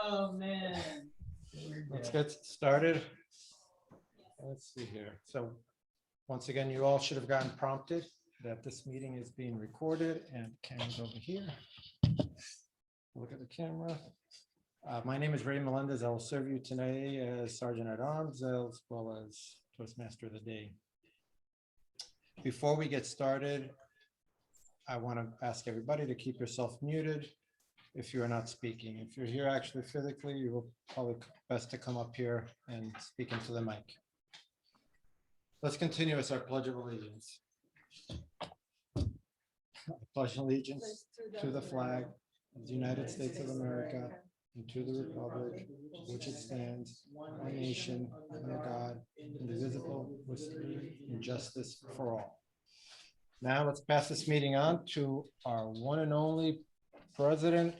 Oh man. Let's get started. Let's see here. So once again, you all should have gotten prompted that this meeting is being recorded, and camera's over here. Look at the camera. My name is Ray Melendez. I will serve you today as Sergeant at Arms as well as Toastmaster of the Day. Before we get started, I want to ask everybody to keep yourself muted if you are not speaking. If you're here actually physically, you will probably best to come up here and speak into the mic. Let's continue with our Pledge of Allegiance. I pledge allegiance to the flag of the United States of America and to the republic for which it stands, one nation, under God, indivisible, with liberty and justice for all. Now let's pass this meeting on to our one and only President,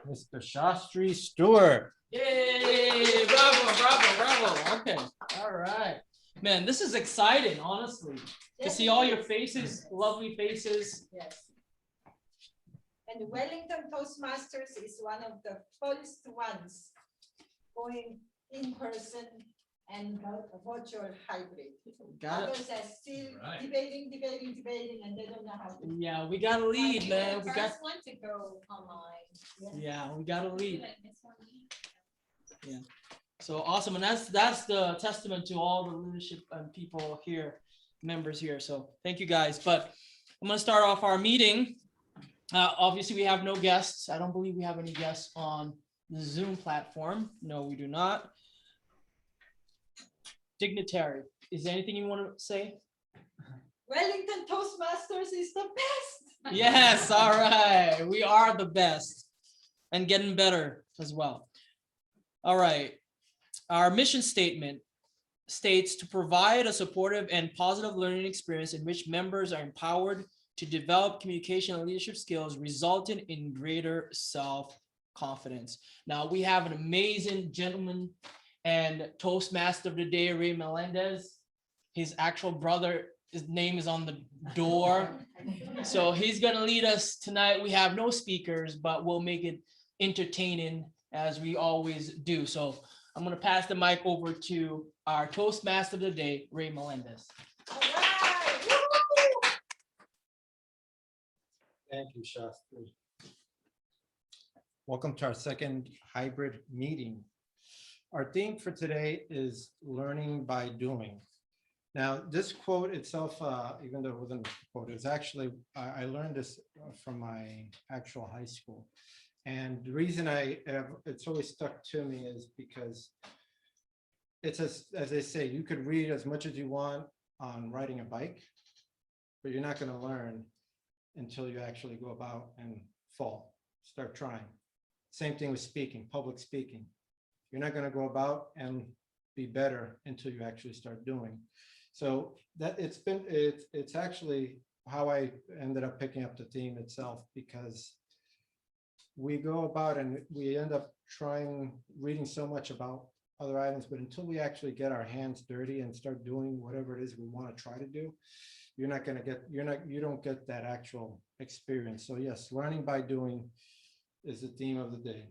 Mr. Shastri Stewart. Yay! Bravo. Okay. All right. Man, this is exciting, honestly. To see all your faces, lovely faces. Yes. And Wellington Toastmasters is one of the first ones going in person and virtual hybrid. Got it. Others are still debating, and they don't know how to. Yeah, we got to lead, man. We got. First one to go online. Yeah, we got to lead. Yeah. So awesome, and that's the testament to all the leadership and people here, members here. So thank you guys. But I'm gonna start off our meeting. Obviously, we have no guests. I don't believe we have any guests on the Zoom platform. No, we do not. Dignitary, is there anything you want to say? Wellington Toastmasters is the best. Yes, all right. We are the best and getting better as well. All right. Our mission statement states to provide a supportive and positive learning experience in which members are empowered to develop communication and leadership skills, resulting in greater self-confidence. Now, we have an amazing gentleman and Toastmaster of the Day, Ray Melendez. His actual brother, his name is on the door. So he's gonna lead us tonight. We have no speakers, but we'll make it entertaining as we always do. So I'm gonna pass the mic over to our Toastmaster of the Day, Ray Melendez. All right. Woo! Thank you, Shastri. Welcome to our second hybrid meeting. Our theme for today is learning by doing. Now, this quote itself, even though it wasn't a quote, it's actually, I learned this from my actual high school. And the reason it's always stuck to me is because it's as they say, you could read as much as you want on riding a bike, but you're not going to learn until you actually go about and fall, start trying. Same thing with speaking, public speaking. You're not going to go about and be better until you actually start doing. So that it's actually how I ended up picking up the theme itself, because we go about and we end up reading so much about other items, but until we actually get our hands dirty and start doing whatever it is we want to try to do, you don't get that actual experience. So yes, learning by doing is the theme of the day.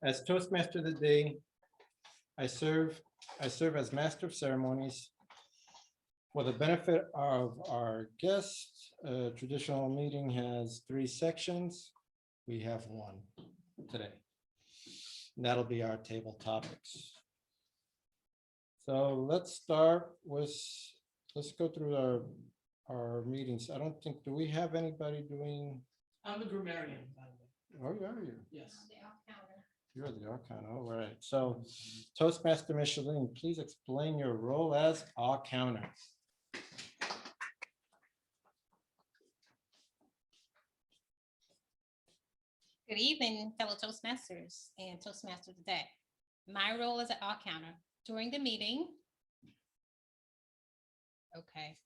As Toastmaster of the Day, I serve as Master of Ceremonies. For the benefit of our guests, a traditional meeting has 3 sections. We have 1 today. And that'll be our table topics. So let's start with, let's go through our meetings. I don't think, do we have anybody doing? I'm the grammarian, by the way. Oh, are you? Yes. You're the archon. All right. So Toastmaster Micheline, please explain your role as all counter. Good evening, fellow Toastmasters and Toastmaster of the Day. My role is an all counter during the meeting. Okay.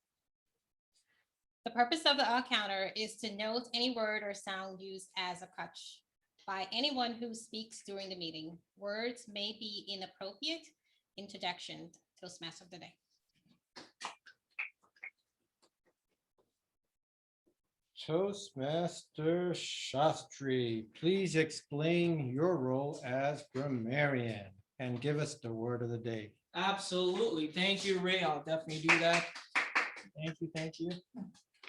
The purpose of the all counter is to note any word or sound used as a crutch by anyone who speaks during the meeting. Words may be inappropriate. Interjection, Toastmaster of the Day. Toastmaster Shastri, please explain your role as grammarian and give us the word of the day. Absolutely. Thank you, Ray. I'll definitely do that. Thank you. Thank you.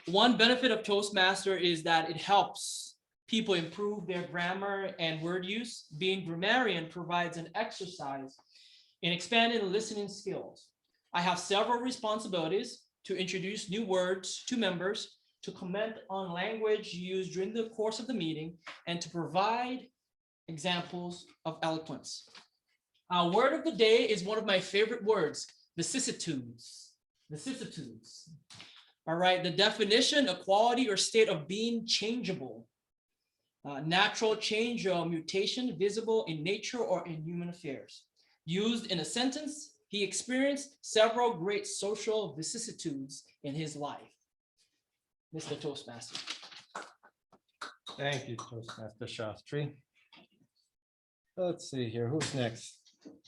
One benefit of Toastmaster is that it helps people improve their grammar and word use. Being grammarian provides an exercise in expanding listening skills. I have several responsibilities to introduce new words to members, to comment on language used during the course of the meeting, and to provide examples of eloquence. Our word of the day is one of my favorite words, vicissitudes. Vicissitudes. All right, the definition, a quality or state of being changeable. Natural change or mutation visible in nature or in human affairs. Used in a sentence, he experienced several great social vicissitudes in his life. Mr. Toastmaster. Thank you, Toastmaster Shastri. Let's see here, who's next?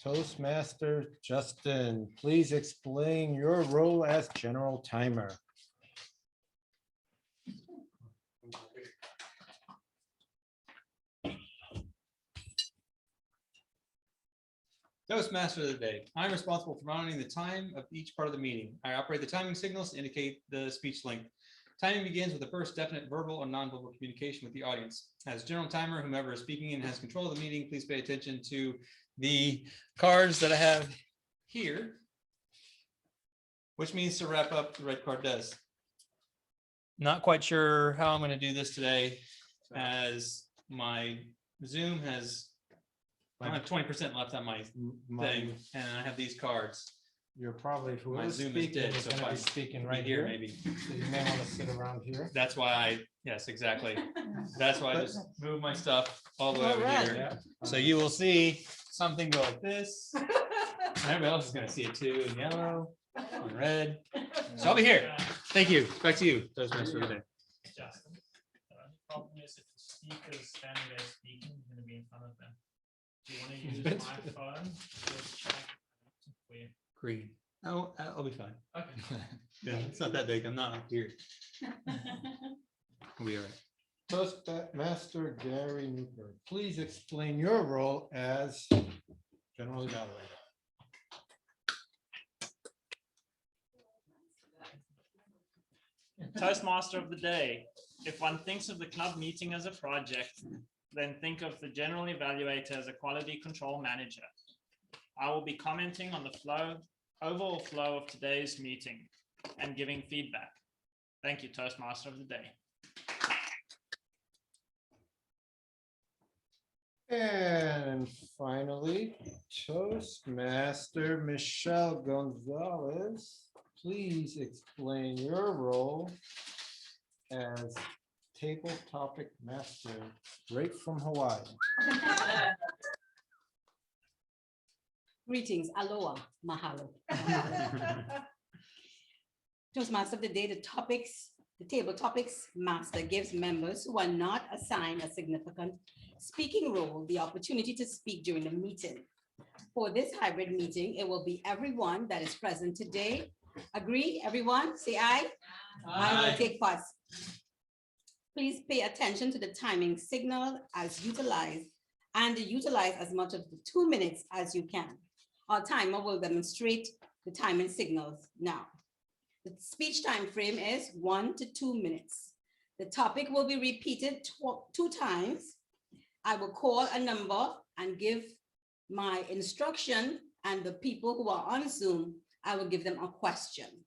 Toastmaster Justin, please explain your role as general timer. Toastmaster of the day. I'm responsible for monitoring the time of each part of the meeting. I operate the timing signals to indicate the speech length. Timing begins with the first definite verbal or nonverbal communication with the audience. As general timer, whomever is speaking and has control of the meeting, please pay attention to the cards that I have here, which means to wrap up, the red card does. Not quite sure how I'm going to do this today, as my Zoom has, I have 20% left on my thing, and I have these cards. You're probably, My whoever's Zoom is speaking dead, is so gonna if be I speaking Right right here, here. maybe. So you may want to sit around here. That's why yes, exactly. That's why I just moved my stuff all the way over Alright. here. Yeah. So you will see something go like this. And everybody else is gonna see it too, in yellow, in red. So I'll be here. Thank you. Back to you, Toastmaster of the day. Justin. The problem is if the speaker is standing there speaking, you're gonna be in front of them. Do you wanna use my phone? Just check for you. Green. Oh, I'll be fine. Okay. Yeah, it's not that big. I'm not up here. We'll be all right. Toastmaster Gary Newberg, please explain your role as general evaluator. Toastmaster of the day. If one thinks of the club meeting as a project, then think of the general evaluator as a quality control manager. I will be commenting on the overall flow of today's meeting and giving feedback. Thank you, Toastmaster of the day. And finally, Toastmaster Michelle Gonzalez, please explain your role as table topic master right from Hawaii. Greetings, aloha, mahalo. Toastmaster of the day, the table topics master gives members who are not assigned a significant speaking role the opportunity to speak during the meeting. For this hybrid meeting, it will be everyone that is present today. Agree, everyone? Say aye. I will take part. Please pay attention to the timing signal as utilized and utilize as much of the 2 minutes as you can. Our timer will demonstrate the timing signals now. The speech time frame is 1 to 2 minutes. The topic will be repeated 2 times. I will call a number and give my instruction, and the people who are on Zoom, I will give them a question.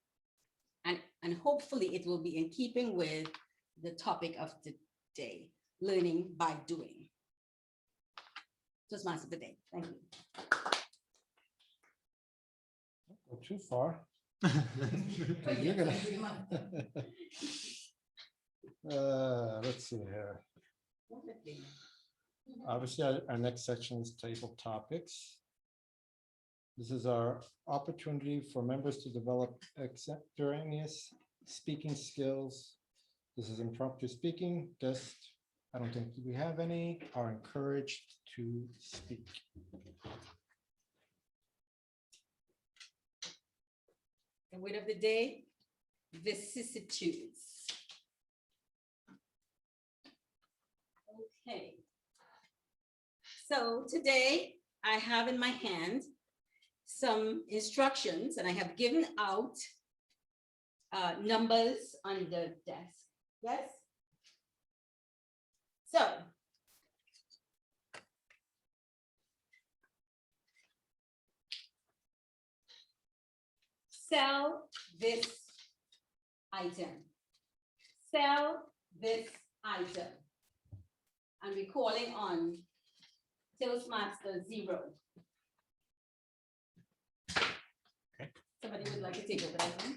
And hopefully it will be in keeping with the topic of the day, learning by doing. Toastmaster of the day. Thank you. Go too far. You're gonna. Let's see here. Obviously, our next section is table topics. This is our opportunity for members to develop extemporaneous speaking skills. This is impromptu speaking. Guests, I don't think we have any, are encouraged to speak. The word of the day, vicissitudes. Okay. So today I have in my hand some instructions, and I have given out numbers on the desk. Yes? So sell this item. Sell this item. And we're calling on Toastmaster 0. Somebody would like to take over that one?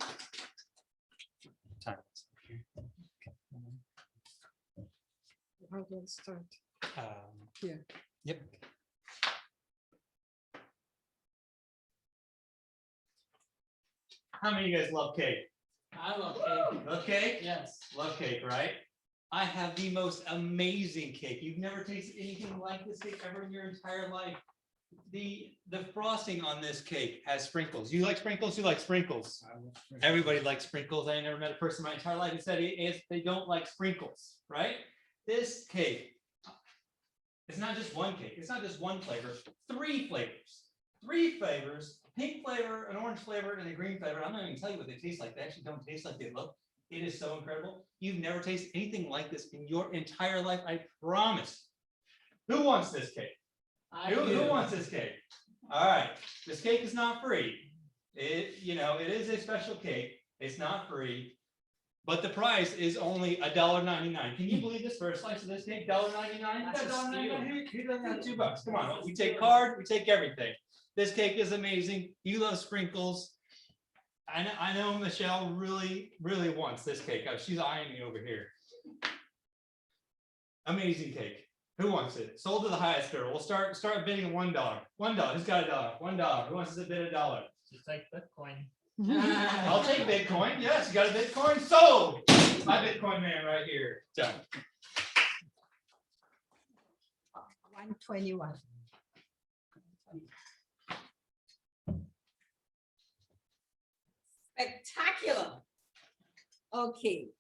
Time. How do I start? Yeah. Yep. How many of you guys love cake? I love cake. Love cake? Yes. Love cake, right? I have the most amazing cake. You've never tasted anything like this cake ever in your entire life. The frosting on this cake has sprinkles. You like sprinkles? You like sprinkles? Everybody likes sprinkles. I never met a person in my entire life who said they don't like sprinkles, right? This cake, it's not just one cake. It's not just one flavor. 3 flavors. 3 flavors, pink flavor, an orange flavor, and a green flavor. I'm not even tell you what they taste like. They actually don't taste like they look. It is so incredible. You've never tasted anything like this in your entire life. I promise. Who wants this cake? Who wants this cake? All right. This cake is not free. It is a special cake. It's not free. But the price is only $1.99. Can you believe this for a slice of this cake? $1.99? That's a steal. Who doesn't have $2? Come on, we take card, we take everything. This cake is amazing. You love sprinkles. I know Michelle really, really wants this cake. She's eyeing me over here. Amazing cake. Who wants it? Sold to the highest bidder. We'll start bidding $1. $1. Who's got $1? $1. Who wants to bid $1? Just take Bitcoin. I'll take Bitcoin. Yes, you got a Bitcoin? Sold. My Bitcoin man right here. Done. 121. Spectacular. Okay.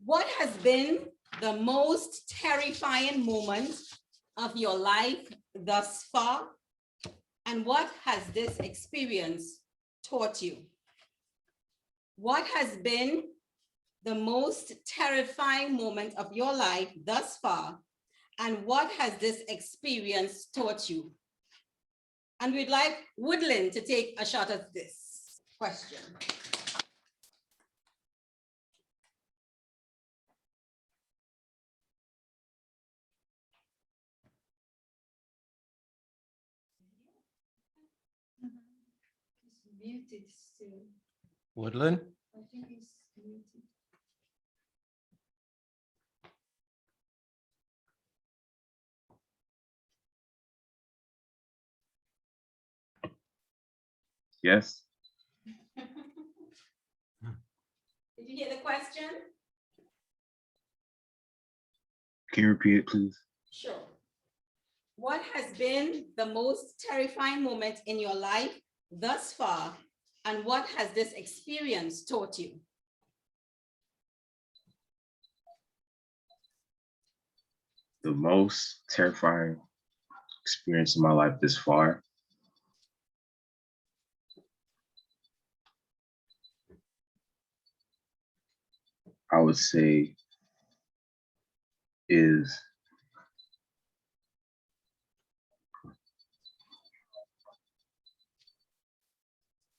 What has been the most terrifying moment of your life thus far? And what has this experience taught you? What has been the most terrifying moment of your life thus far? And what has this experience taught you? And we'd like Woodland to take a shot at this question. It's muted still. Woodland? I think it's muted. Yes. Did you hear the question? Can you repeat it, please? Sure. What has been the most terrifying moment in your life thus far? And what has this experience taught you? The most terrifying experience in my life this far. I would say is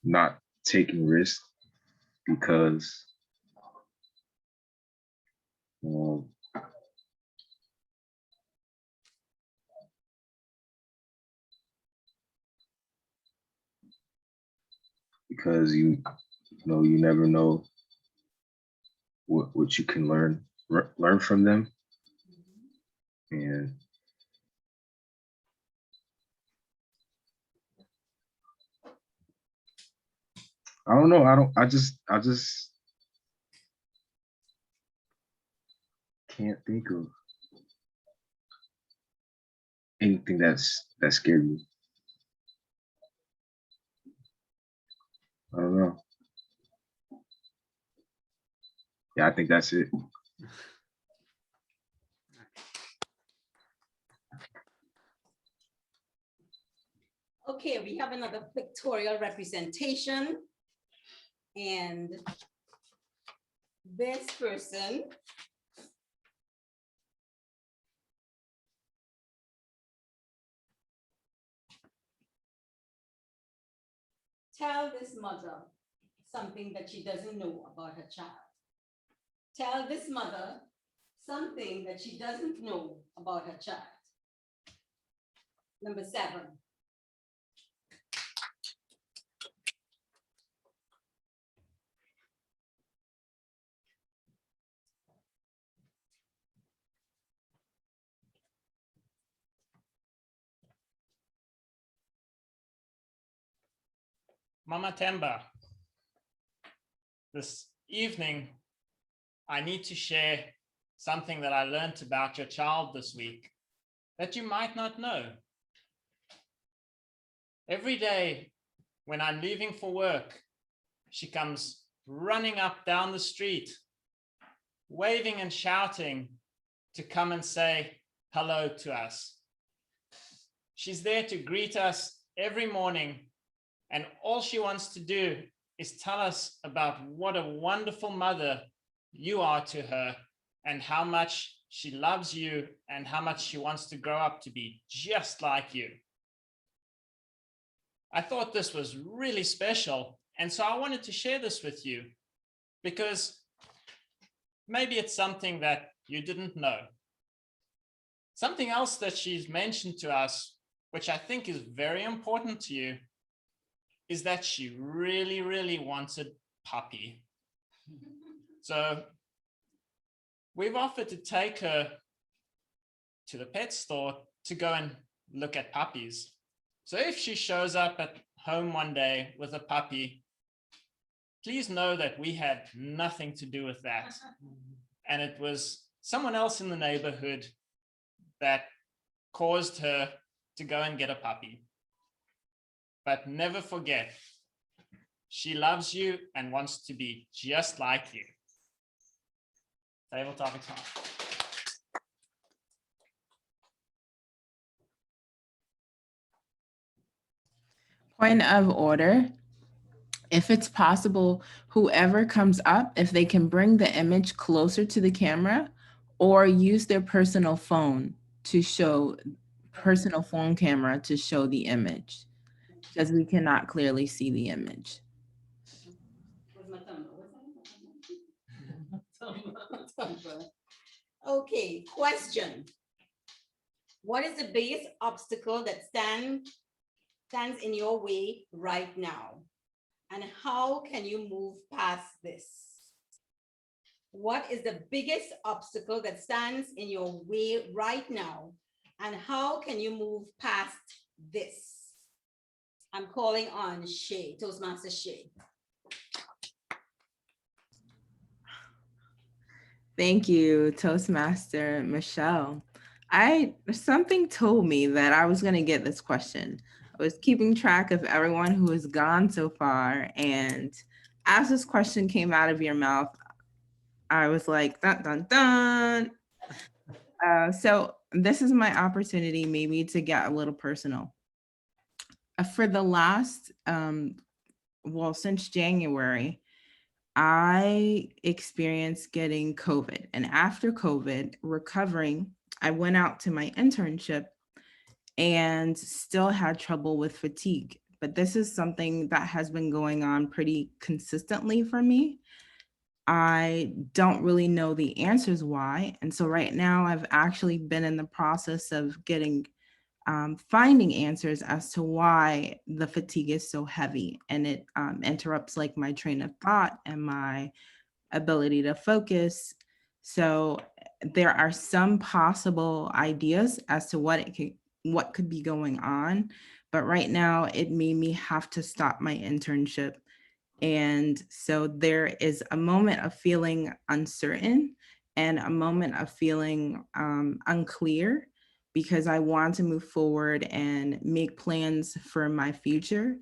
not taking risks because you never know what you can learn from them. And I don't know. I just can't think of anything that scared me. I don't know. Yeah, I think that's it. Okay, we have another pictorial representation. And this person tell this mother something that she doesn't know about her child. Tell this mother something that she doesn't know about her child. Number 7. Mama Temba, this evening, I need to share something that I learned about your child this week that you might not know. Every day when I'm leaving for work, she comes running up down the street, waving and shouting to come and say hello to us. She's there to greet us every morning, and all she wants to do is tell us about what a wonderful mother you are to her and how much she loves you and how much she wants to grow up to be just like you. I thought this was really special, and so I wanted to share this with you because maybe it's something that you didn't know. Something else that she's mentioned to us, which I think is very important to you, is that she really, really wanted puppy. So we've offered to take her to the pet store to go and look at puppies. So if she shows up at home one day with a puppy, please know that we had nothing to do with that. And it was someone else in the neighborhood that caused her to go and get a puppy. But never forget, she loves you and wants to be just like you. Table topics on. Point of order. If it's possible, whoever comes up, if they can bring the image closer to the camera or use their personal phone camera to show the image, because we cannot clearly see the image. Okay, question. What is the biggest obstacle that stands in your way right now? And how can you move past this? What is the biggest obstacle that stands in your way right now? And how can you move past this? I'm calling on Shay, Toastmaster Shay. Thank you, Toastmaster Michelle. Something told me that I was going to get this question. I was keeping track of everyone who has gone so far, and as this question came out of your mouth, I was like, dun, dun, dun. So this is my opportunity maybe to get a little personal. For the last, since January, I experienced getting COVID, and after COVID, recovering, I went out to my internship and still had trouble with fatigue. But this is something that has been going on pretty consistently for me. I don't really know the answers why. And so right now I've actually been in the process of finding answers as to why the fatigue is so heavy, and it interrupts like my train of thought and my ability to focus. So there are some possible ideas as to what could be going on, but right now it made me have to stop my internship. And so there is a moment of feeling uncertain and a moment of feeling unclear, because I want to move forward and make plans for my future.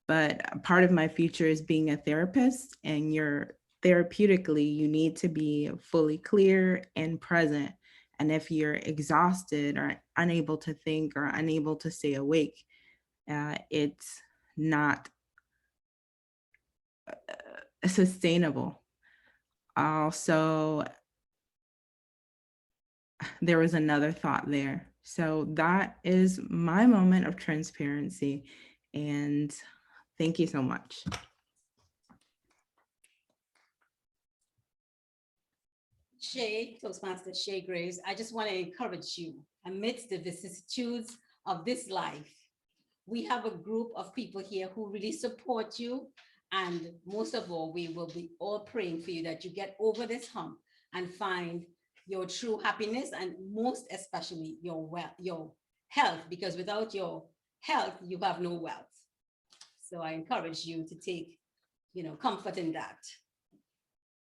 But part of my future is being a therapist, and therapeutically, you need to be fully clear and present. And if you're exhausted or unable to think or unable to stay awake, it's not sustainable. Also, there was another thought there. So that is my moment of transparency. And thank you so much. Shay, Toastmaster Shay Graves, I just want to encourage you amidst the vicissitudes of this life. We have a group of people here who really support you. And most of all, we will be all praying for you that you get over this hump and find your true happiness, and most especially your health, because without your health, you have no wealth. So I encourage you to take, comfort in that.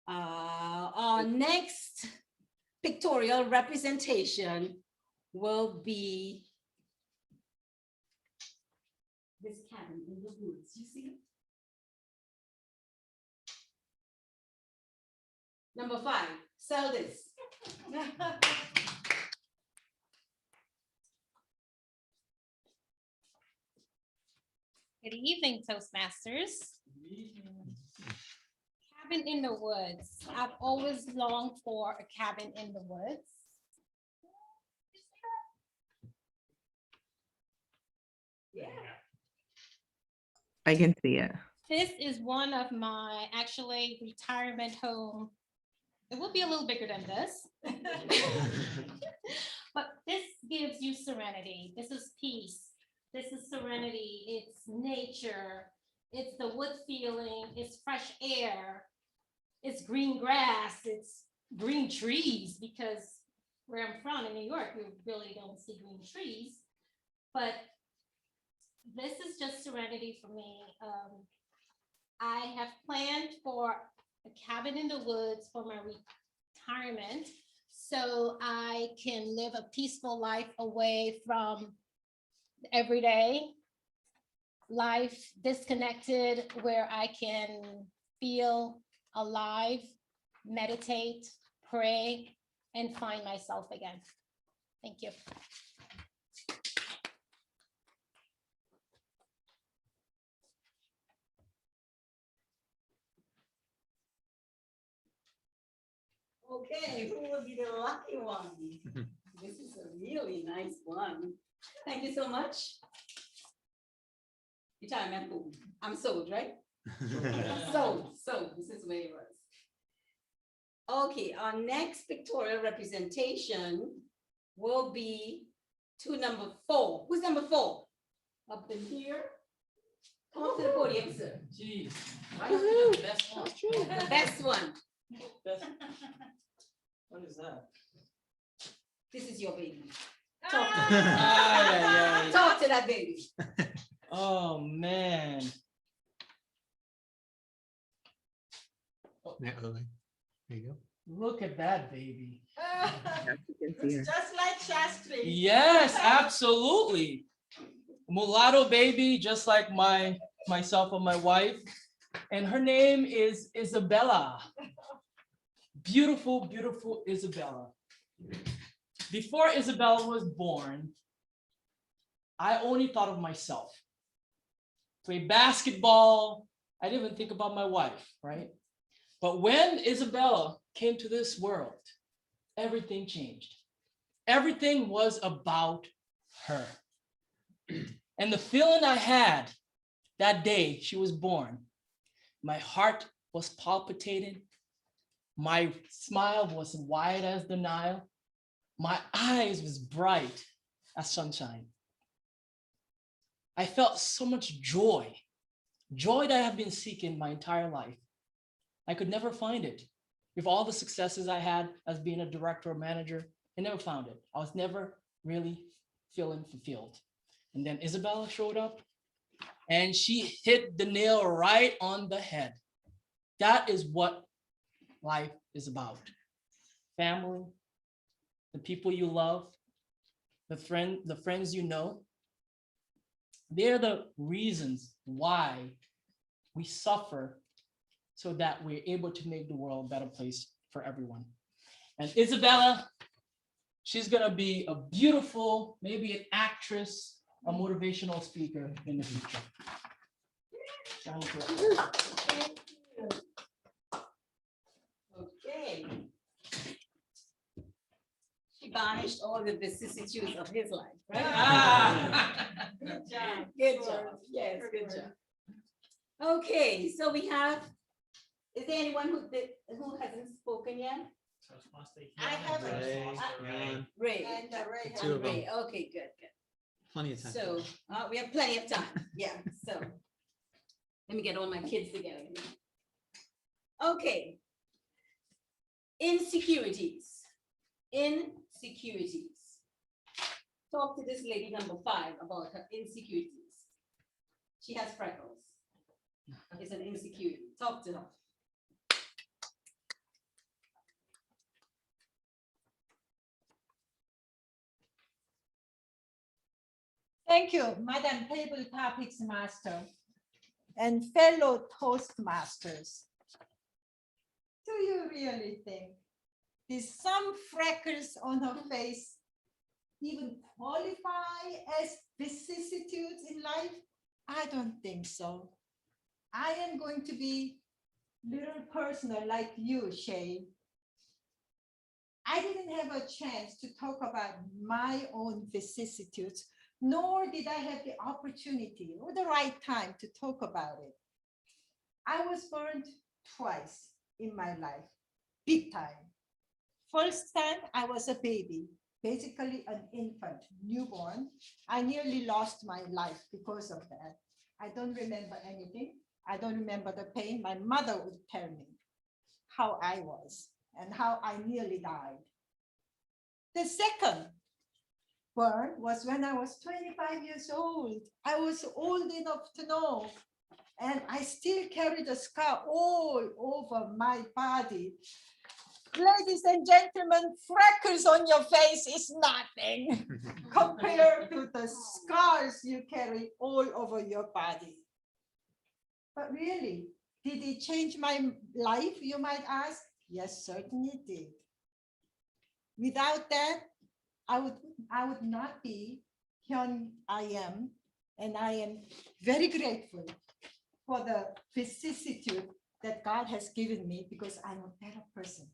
Our next pictorial representation will be this cabin in the woods. You see it? Number 5, sell this. Good evening, Toastmasters. Cabin in the woods. I've always longed for a cabin in the woods. Yeah. I can see it. This is one of my actually retirement home. It will be a little bigger than this. But this gives you serenity. This is peace. This is serenity. It's nature. It's the wood feeling. It's fresh air. It's green grass. It's green trees, because where I'm from in New York, we really don't see green trees. But this is just serenity for me. I have planned for a cabin in the woods for my retirement, so I can live a peaceful life away from everyday life, disconnected, where I can feel alive, meditate, pray, and find myself again. Thank you. Okay, who will be the lucky one? This is a really nice one. Thank you so much. Retirement home. I'm sold, right? Sold. This is where it was. Okay, our next pictorial representation will be to number 4. Who's number 4? Up in here. Come up to the podium, sir. Jeez. Why don't we have the best one? The best one. What is that? This is your baby. Ah, Talk to that baby. Oh, man. There you go. Look at that baby. It's just like Shastri. Yes, absolutely. Mulatto baby, just like myself and my wife. And her name is Isabella. Beautiful, beautiful Isabella. Before Isabella was born, I only thought of myself. Play basketball. I didn't even think about my wife, right? But when Isabella came to this world, everything changed. Everything was about her. And the feeling I had that day she was born, my heart was palpitating. My smile was wide as the Nile. My eyes was bright as sunshine. I felt so much joy that I have been seeking my entire life. I could never find it. With all the successes I had as being a director or manager, I never found it. I was never really feeling fulfilled. And then Isabella showed up and she hit the nail right on the head. That is what life is about. Family, the people you love, the friends you know. They're the reasons why we suffer, so that we're able to make the world a better place for everyone. And Isabella, she's gonna be a beautiful, maybe an actress a motivational speaker in the future. Sounds good. Okay. She banished all the vicissitudes of his life, right? Good job. Good job. Yes, good job. Okay, so we have, is there anyone who hasn't spoken yet? I have Ray. And Ray. Two of them. Ray. Okay, good, good. Plenty of time. So, we have plenty of time. Yeah, so let me get all my kids together. Okay. Insecurities. Insecurities. Talk to this lady number 5 about her insecurities. She has freckles. It's an insecurity. Talk to her. Thank you, Madam Table Topics Master and fellow Toastmasters. Do you really think there's some freckles on her face even qualify as vicissitudes in life? I don't think so. I am going to be little personal like you, Shay. I didn't have a chance to talk about my own vicissitudes, nor did I have the opportunity or the right time to talk about it. I was burned twice in my life, big time. First time, I was a baby, basically an infant, newborn. I nearly lost my life because of that. I don't remember anything. I don't remember the pain. My mother would tell me how I was and how I nearly died. The second burn was when I was 25 years old. I was old enough to know, and I still carry the scar all over my body. Ladies and gentlemen, freckles on your face is nothing compared to the scars you carry all over your body. But really, did it change my life, you might ask? Yes, certainly it did. Without that, I would not be here I am, and I am very grateful for the vicissitude that God has given me, because I'm a better person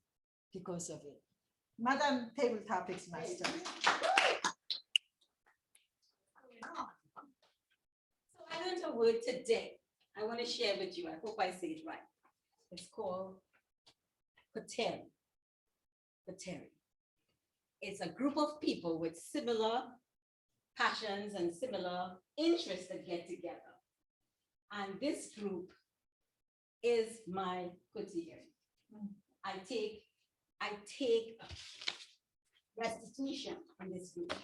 because of it. Madam Table Topics Master. So I learned a word today. I want to share with you. I hope I say it right. It's called pateri. Pateri. It's a group of people with similar passions and similar interests that get together. And this group is my pateri. I take restitution in this group.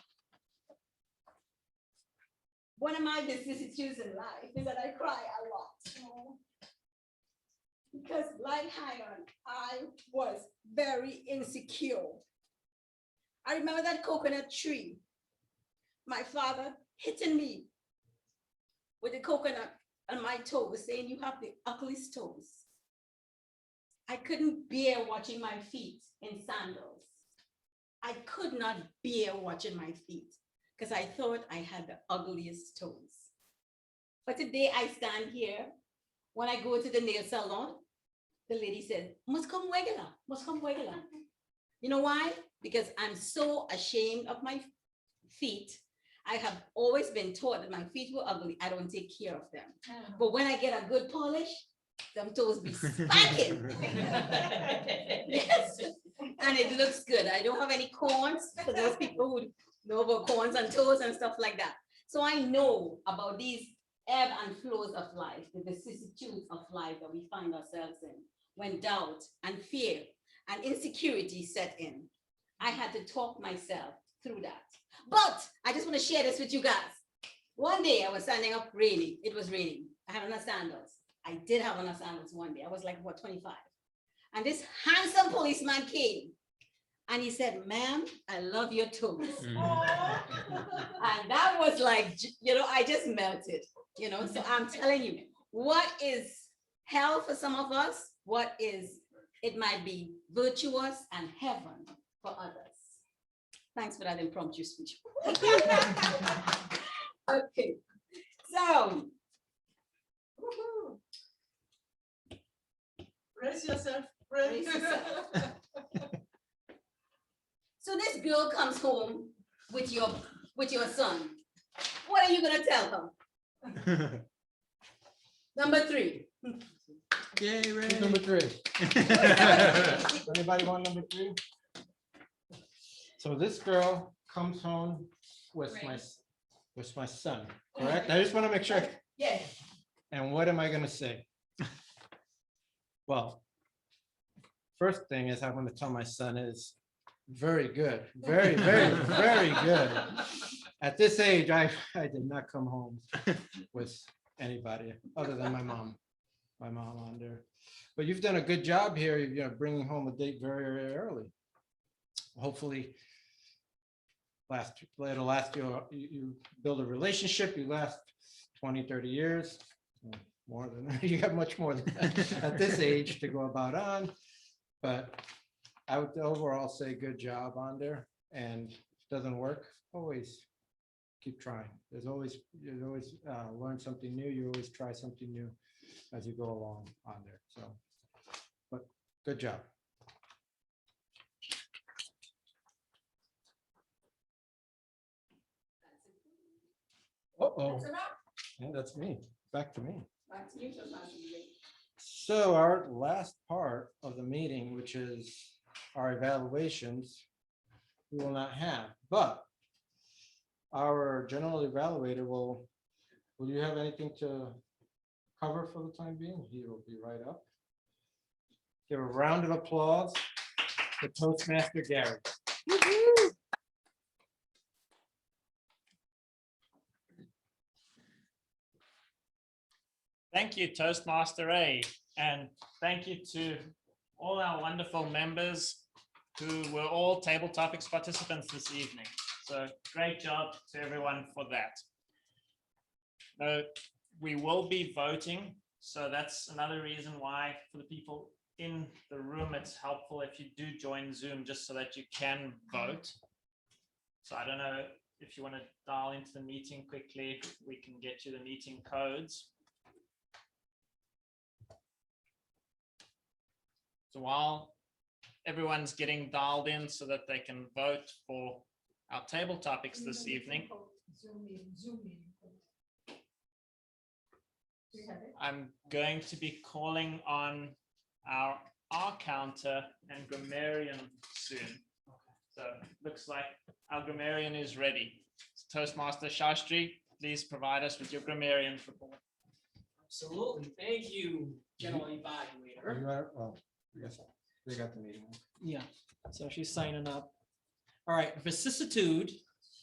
One of my vicissitudes in life is that I cry a lot. Because like Hayon, I was very insecure. I remember that coconut tree. My father hitting me with the coconut on my toes, saying, "You have the ugliest toes." I couldn't bear watching my feet in sandals. I could not bear watching my feet because I thought I had the ugliest toes. But today I stand here. When I go to the nail salon, the lady said, "Must come regular, must come regular." You know why? Because I'm so ashamed of my feet. I have always been taught that my feet were ugly. I don't take care of them. But when I get a good polish, them toes be spanking. Yes, and it looks good. I don't have any corns for those people who know about corns and toes and stuff like that. So I know about these ebb and flows of life, the vicissitudes of life that we find ourselves in when doubt and fear and insecurity set in. I had to talk myself through that. But I just want to share this with you guys. One day I was standing up raining. It was raining. I had on a sandals. I did have on a sandals one day. I was like, what, 25? And this handsome policeman came and he said, "Ma'am, I love your toes." And that was like, I just melted, So I'm telling you, what is hell for some of us? It might be virtuous and heaven for others. Thanks for that impromptu speech. Okay, so. woohoo. Brace yourself. Brace yourself. So this girl comes home with your son. What are you gonna tell her? Number 3. Yay, Ray. Who's number 3? Anybody want number 3? So this girl comes home with my son, correct? I just want to make sure. Yes. And what am I gonna say? Well, first thing is I'm gonna tell my son is very good, very, very, very good. At this age, I did not come home with anybody other than my mom on there. But you've done a good job here, bringing home a date very, very early. Hopefully, it'll last you build a relationship, you last 20, 30 years, more than that. You have much more than that at this age to go about on. But I would overall say good job on there, and if it doesn't work, always keep trying. You always learn something new. You always try something new as you go along on there. So, but good job. Uh-oh. Yeah, that's me. Back to me. So our last part of the meeting, which is our evaluations, we will not have, but our general evaluator will you have anything to cover for the time being? He will be right up. Give a round of applause to Toastmaster Gary. Thank you, Toastmaster A, and thank you to all our wonderful members who were all table topics participants this evening. So great job to everyone for that. Now, we will be voting, so that's another reason why for the people in the room, it's helpful if you do join Zoom just so that you can vote. So I don't know if you want to dial into the meeting quickly, we can get you the meeting codes. So while everyone's getting dialed in so that they can vote for our table topics this evening, I'm going to be calling on our R counter and grammarian soon. So looks like our grammarian is ready. Toastmaster Shastri, please provide us with your grammarian report. Absolutely. Thank you, General Evaluator. Well, I guess they got the meeting. Yeah, so she's signing up. All right, vicissitude,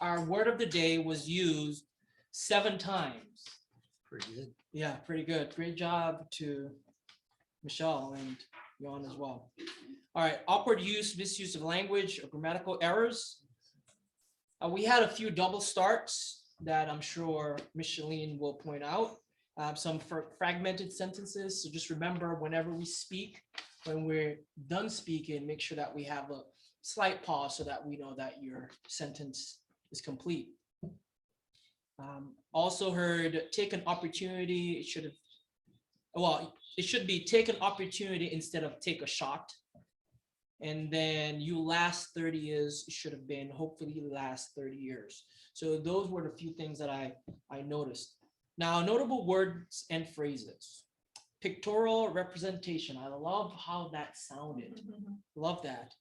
our word of the day was used 7 times. Pretty good. Yeah, pretty good. Great job to Michelle and Yon as well. All right, awkward use, misuse of language, or grammatical errors. We had a few double starts that I'm sure Micheline will point out. Some fragmented sentences. So just remember, whenever we speak, when we're done speaking, make sure that we have a slight pause so that we know that your sentence is complete. Also heard take an opportunity. It should be take an opportunity instead of take a shot. And then you last 30 years should have been hopefully last 30 years. So those were the few things that I noticed. Now, notable words and phrases. Pictorial representation. I love how that sounded. Love that.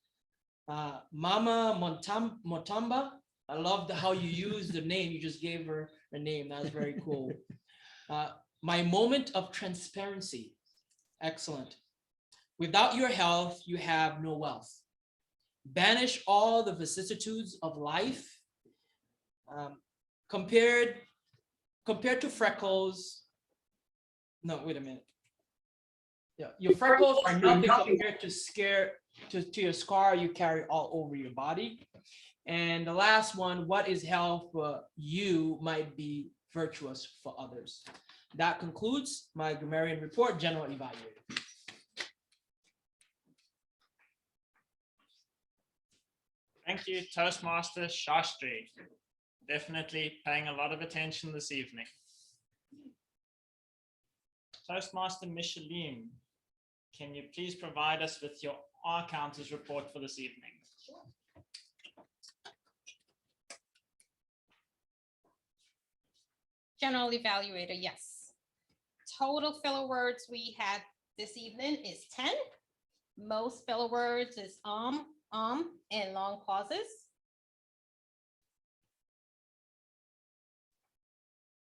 Mama Motamba. I love how you used the name. You just gave her a name. That was very cool. My moment of transparency. Excellent. Without your health, you have no wealth. Banish all the vicissitudes of life. Compared to freckles. No, wait a minute. Yeah, your freckles are nothing compared to your scar you carry all over your body. And the last one, what is health for you might be virtuous for others. That concludes my grammarian report, General Evaluator. Thank you, Toastmaster Shastri. definitely paying a lot of attention this evening. Toastmaster Micheline, can you please provide us with your R counters report for this evening? General evaluator, yes. Total filler words we had this evening is 10. Most filler words is and long pauses.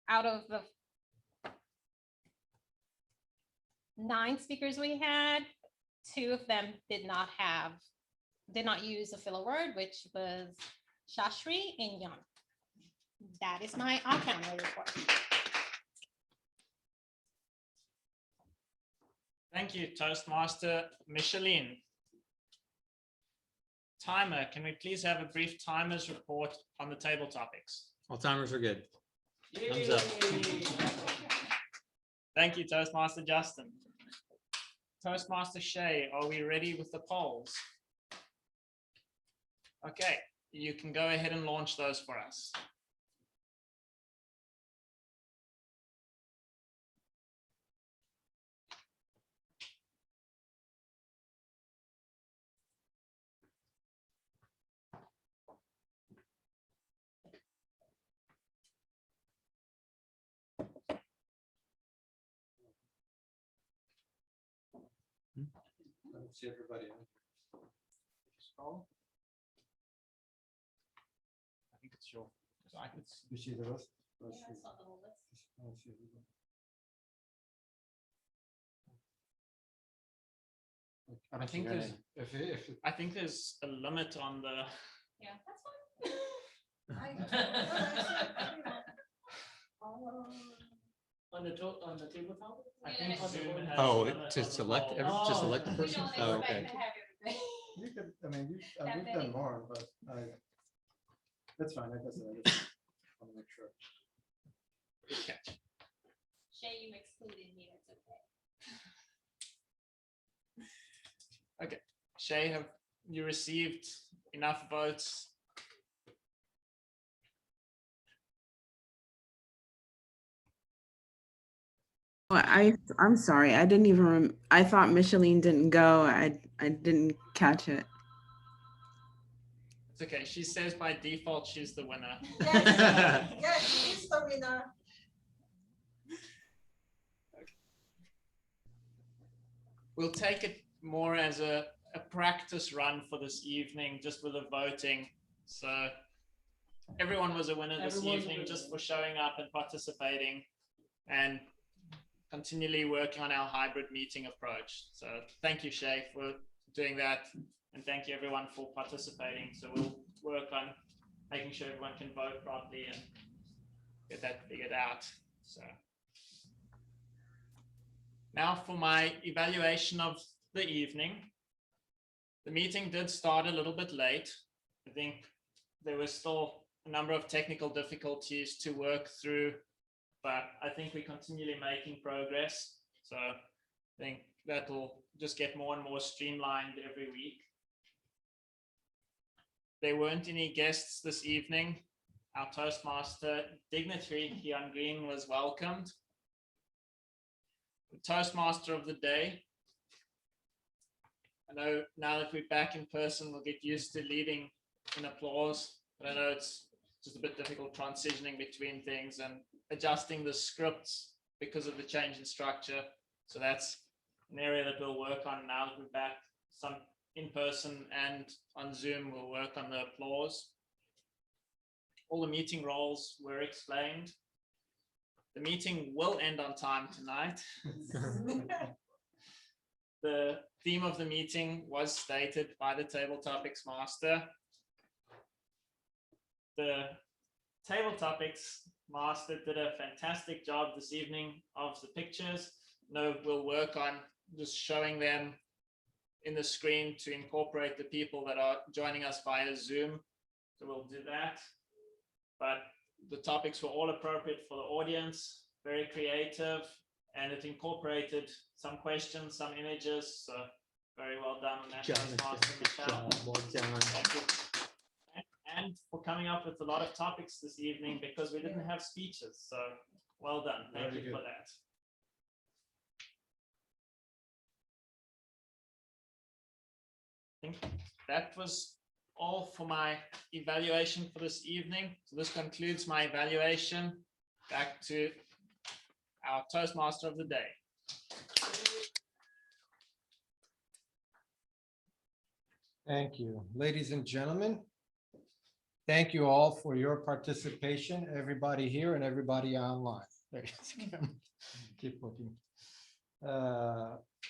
Out of the 9 speakers we had, 2 of them did not use a filler word, which was Shashri and Yan. That is my on-camera report. Thank you, Toastmaster Micheline. Timer, can we please have a brief timers report on the table topics? All timers are good. Thumbs up. Thank you, Toastmaster Justin. Toastmaster Shay, are we ready with the polls? Okay, you can go ahead and launch those for us. I don't see everybody. Scroll. I think it's your. You see the rest? I don't see everybody. I think there's. I think there's a limit on the. Yeah, that's On the tabletop? I think Zoom has. Oh, a limit to on the select, poll. just select the person? Oh, okay. You could, I mean, we've done more, but that's fine. I guess I just want to make sure. Good catch. Shay, you excluded me, that's okay. Shay, have you received enough votes? Well, I'm sorry. I didn't even. I thought Micheline didn't go. I didn't catch it. It's okay. She says by default she's the winner. Yes, yes, she's the winner. We'll take it more as a practice run for this evening, just with the voting. So everyone was a winner this evening just for showing up and participating and continually working on our hybrid meeting approach. So thank you, Shay, for doing that. And thank you everyone for participating. So we'll work on making sure everyone can vote properly and get that figured out. So now for my evaluation of the evening. The meeting did start a little bit late. I think there was still a number of technical difficulties to work through, but I think we're continually making progress. So I think that will just get more and more streamlined every week. There weren't any guests this evening. Our Toastmaster dignitary, Kian Green, was welcomed. The Toastmaster of the day. I know now that we're back in person, we'll get used to leading in applause, but I know it's just a bit difficult transitioning between things and adjusting the scripts because of the change in structure. So that's an area that we'll work on now that we're back some in person and on Zoom. We'll work on the applause. All the meeting roles were explained. The meeting will end on time tonight. The theme of the meeting was stated by the Table Topics Master. The Table Topics Master did a fantastic job this evening of the pictures. No, we'll work on just showing them in the screen to incorporate the people that are joining us via Zoom. So we'll do that. But the topics were all appropriate for the audience, very creative, and it incorporated some questions, some images. So very well done on that. Thank you. and for coming up with a lot of topics this evening because we didn't have speeches. So well done. Thank Very you for good. that. I think that was all for my evaluation for this evening. So this concludes my evaluation. Back to our Toastmaster of the day. Thank you. Ladies and gentlemen, thank you all for your participation, everybody here and everybody online. There you go. Keep looking.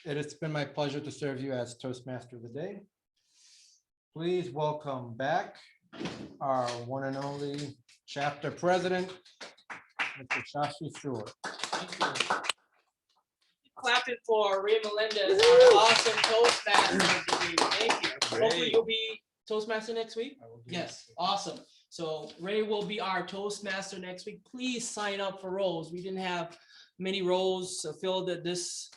It has been my pleasure to serve you as Toastmaster of the Day. Please welcome back our one and only chapter president, Mr. Shashi Shore. Clapping for Ray Melendez, our awesome Toastmaster. Thank you. Hopefully you'll be Toastmaster next week. Yes, awesome. So Ray will be our Toastmaster next week. Please sign up for roles. We didn't have many roles filled at this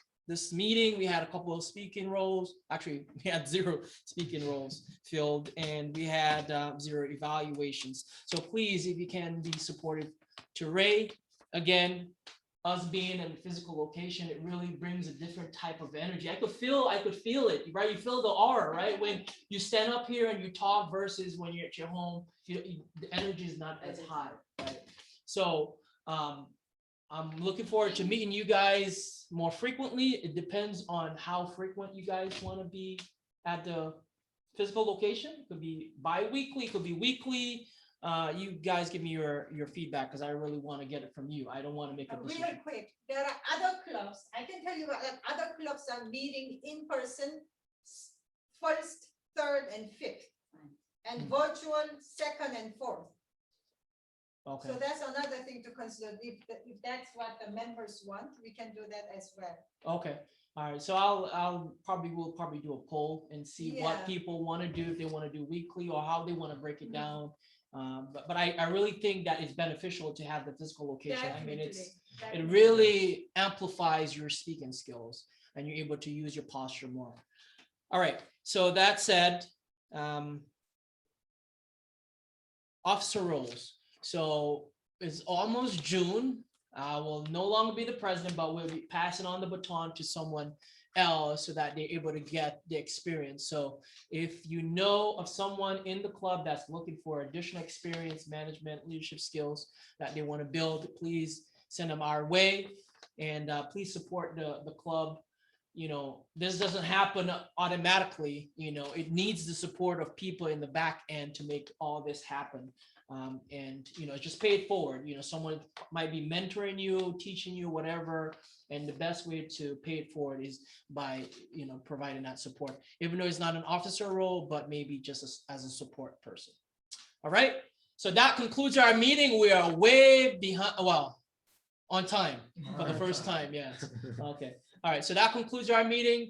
meeting. We had a couple of speaking roles. Actually, we had 0 speaking roles filled, and we had 0 evaluations. So please, if you can be supportive to Ray, again, us being in a physical location, it really brings a different type of energy. I could feel it, right? You feel the aura, right? When you stand up here and you talk versus when you're at your home, the energy is not as high, right? So I'm looking forward to meeting you guys more frequently. It depends on how frequent you guys want to be at the physical location. It could be bi-weekly, it could be weekly. You guys give me your feedback because I really want to get it from you. I don't want to make a decision. Real quick, there are other clubs. I can tell you that other clubs are meeting in person, 1st, 3rd, and 5th, and virtual 2nd and 4th. Okay. So that's another thing to consider. If that's what the members want, we can do that as well. Okay. All right. So we'll probably do a poll and see what Yeah. people want to do, if they want to do weekly or how they want to break it down. But I really think that it's beneficial to have the physical location. I mean, it really amplifies your speaking skills and you're able to use your posture more. All right. So that said, officer roles. So it's almost June. I will no longer be the president, but we'll be passing on the baton to someone else so that they're able to get the experience. So if you know of someone in the club that's looking for additional experience, management, leadership skills that they want to build, please send them our way, and please support the club. You know, this doesn't happen automatically. You know, it needs the support of people in the back end to make all this happen. And, you know, just pay it forward. You know, someone might be mentoring you, teaching you, whatever. And the best way to pay it forward is by, you know, providing that support, even though it's not an officer role, but maybe just as a support person. All right. So that concludes our meeting. We are way behind, well, on time for the first time. Yes. Okay. All right. So that concludes our meeting.